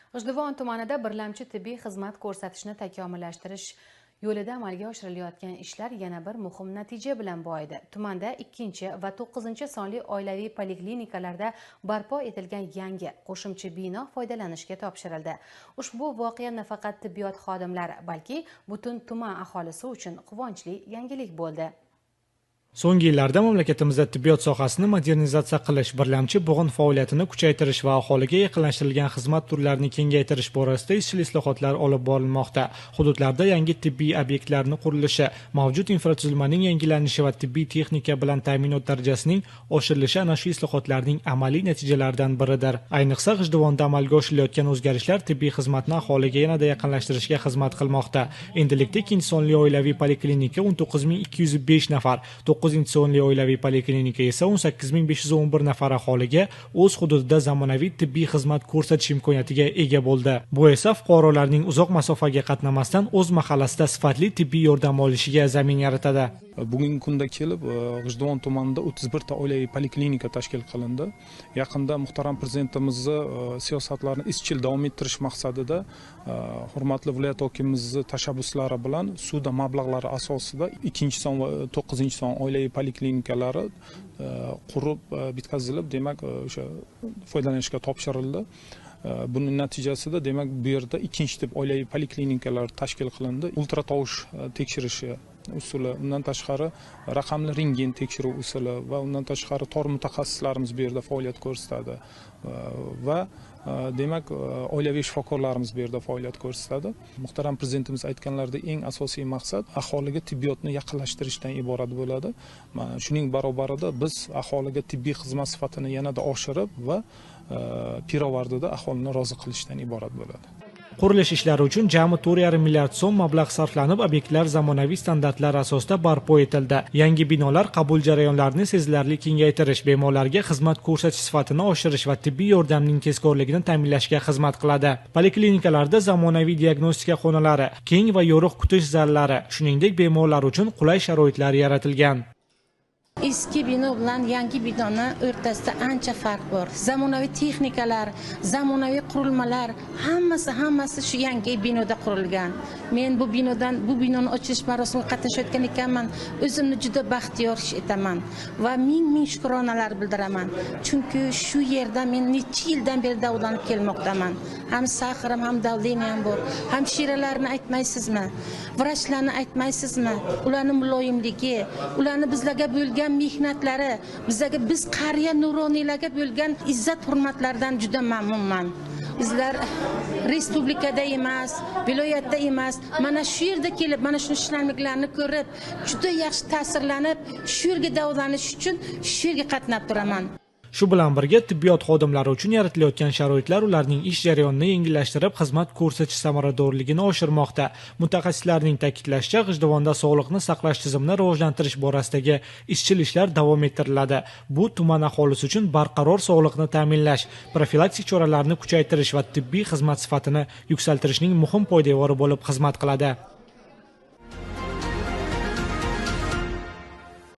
G'ijduvon tumanida birlamchi tibbiy xizmat ko'rsatishni takomillashtirish yo'lida amalga oshirilayotgan ishlar yana bir muhim natija bilan boyidi. Tumanda 2 va 9 sonli oilaviy poliklinikalarda barpo etilgan yangi qo'shimcha bino foydalanishga topshirildi. Ushbu voqea nafaqat tibbiyot xodimlari, balki butun tuman aholisi uchun quvonchli yangilik bo'ldi. So'nggi yillarda mamlakatimizda tibbiyot sohasini modernizatsiya qilish, birlamchi bo'g'in faoliyatini kuchaytirish va aholiga yaqinlashtirilgan xizmat turlarini kengaytirish borasida izchil islohotlar olib borilmoqda. Hududlarda yangi tibbiy obyektlarning qurilishi, mavjud infratuzilmaning yangilanishi va tibbiy texnika bilan ta'minot darajasining oshirilishi ana shu islohotlarning amaliy natijalaridan biridir. Ayniqsa G'ijduvonda amalga oshirilayotgan o'zgarishlar tibbiy xizmatni aholiga yanada yaqinlashtirishga xizmat qilmoqda. Endilikda 2-sonli oilaviy poliklinika 19205 nafar, 9-sonli oilaviy poliklinika esa 18511 nafar aholiga o'z hududida zamonaviy tibbiy xizmat ko'rsatish imkoniyatiga ega bo'ldi. Bu esa fuqarolarning uzoq masofaga qatnamasdan o'z mahallasida sifatli tibbiy yordam olishiga zamin yaratadi. Bugungi kunda kelib G'ijduvon tumanida 31 ta oilaviy poliklinika tashkil qilindi. Yaqinda muhtaram prezidentimizni siyosatlarini izchil davom ettirish maqsadida hurmatli viloyat hokimimizning tashabbuslari bilan suvda mablag'lari asosida 2-son va 9-son oilaviy poliklinikalar qurib bitkazilib, demak o'sha foydalanishga topshirildi. Buning natijasida demak bu yerda 2-tip oilaviy poliklinikalar tashkil qilindi. Ultratovush tekshirishi usuli, undan tashqari raqamli rentgen tekshiruv usuli va undan tashqari tor mutaxassislarimiz bu yerda faoliyat ko'rsatadi va demak oilaviy shifokorlarimiz bu yerda faoliyat ko'rsatadi. Muhtaram prezidentimiz aytganlaridek eng asosiy maqsad aholiga tibbiyotni yaqinlashtirishdan iborat bo'ladi. Shuning barobarida biz aholiga tibbiy xizmat sifatini yanada oshirib va pirovardida aholini rozi qilishdan iborat bo'ladi. Qurilish ishlari uchun jami 4,5 milliard so'm mablag' sarflanib, obyektlar zamonaviy standartlar asosida barpo etildi. Yangi binolar qabul jarayonlarini sezilarli kengaytirish, bemorlarga xizmat ko'rsatish sifatini oshirish va tibbiy yordamning tezkorligini ta'minlashga xizmat qiladi. Poliklinikalarda zamonaviy diagnostika xonalari, keng va yo'riq kutish zallari, shuningdek bemorlar uchun qulay sharoitlar yaratilgan. Eski bino bilan yangi binoni o'rtasida ancha farq bor. Zamonaviy texnikalar, zamonaviy qurilmalar, hammasi shu yangi binoda qurilgan. Men bu binoni ochilish marosimiga qatnashayotgan ekanman. O'zimni juda baxtiyor his etaman va ming shukronalar bildiraman. Chunki shu yerda men necha yildan beri davolanib kelmoqdaman. Ham saqrim, ham davleniyam bor. Hamshiralarni aytmaysizmi? Vrachlarni aytmaysizmi? Ularning muloyimligi, ularni bizlarga bo'lgan mehnatlari, biz qariya nuroniylarga bo'lgan izzat hurmatlardan juda mamnunman. Bizlar respublikada emas, viloyatda emas, mana shu yerda kelib, mana shu ishlanmalarni ko'rib, juda yaxshi ta'sirlanib, shu yerga davolanish uchun shu yerga qatnab turaman. Shu bilan birga tibbiyot xodimlari uchun yaratilayotgan sharoitlar ularning ish jarayonini yengillashtirib, xizmat ko'rsatish samaradorligini oshirmoqda. Mutaxassislarning ta'kidlashicha, G'ijduvonda sog'liqni saqlash tizimini rivojlantirish borasidagi izchil ishlar davom ettiriladi. Bu tuman aholisi uchun barqaror sog'liqni ta'minlash, profilaktik choralarni kuchaytirish va tibbiy xizmat sifatini yuksaltirishning muhim poydevori bo'lib xizmat qiladi.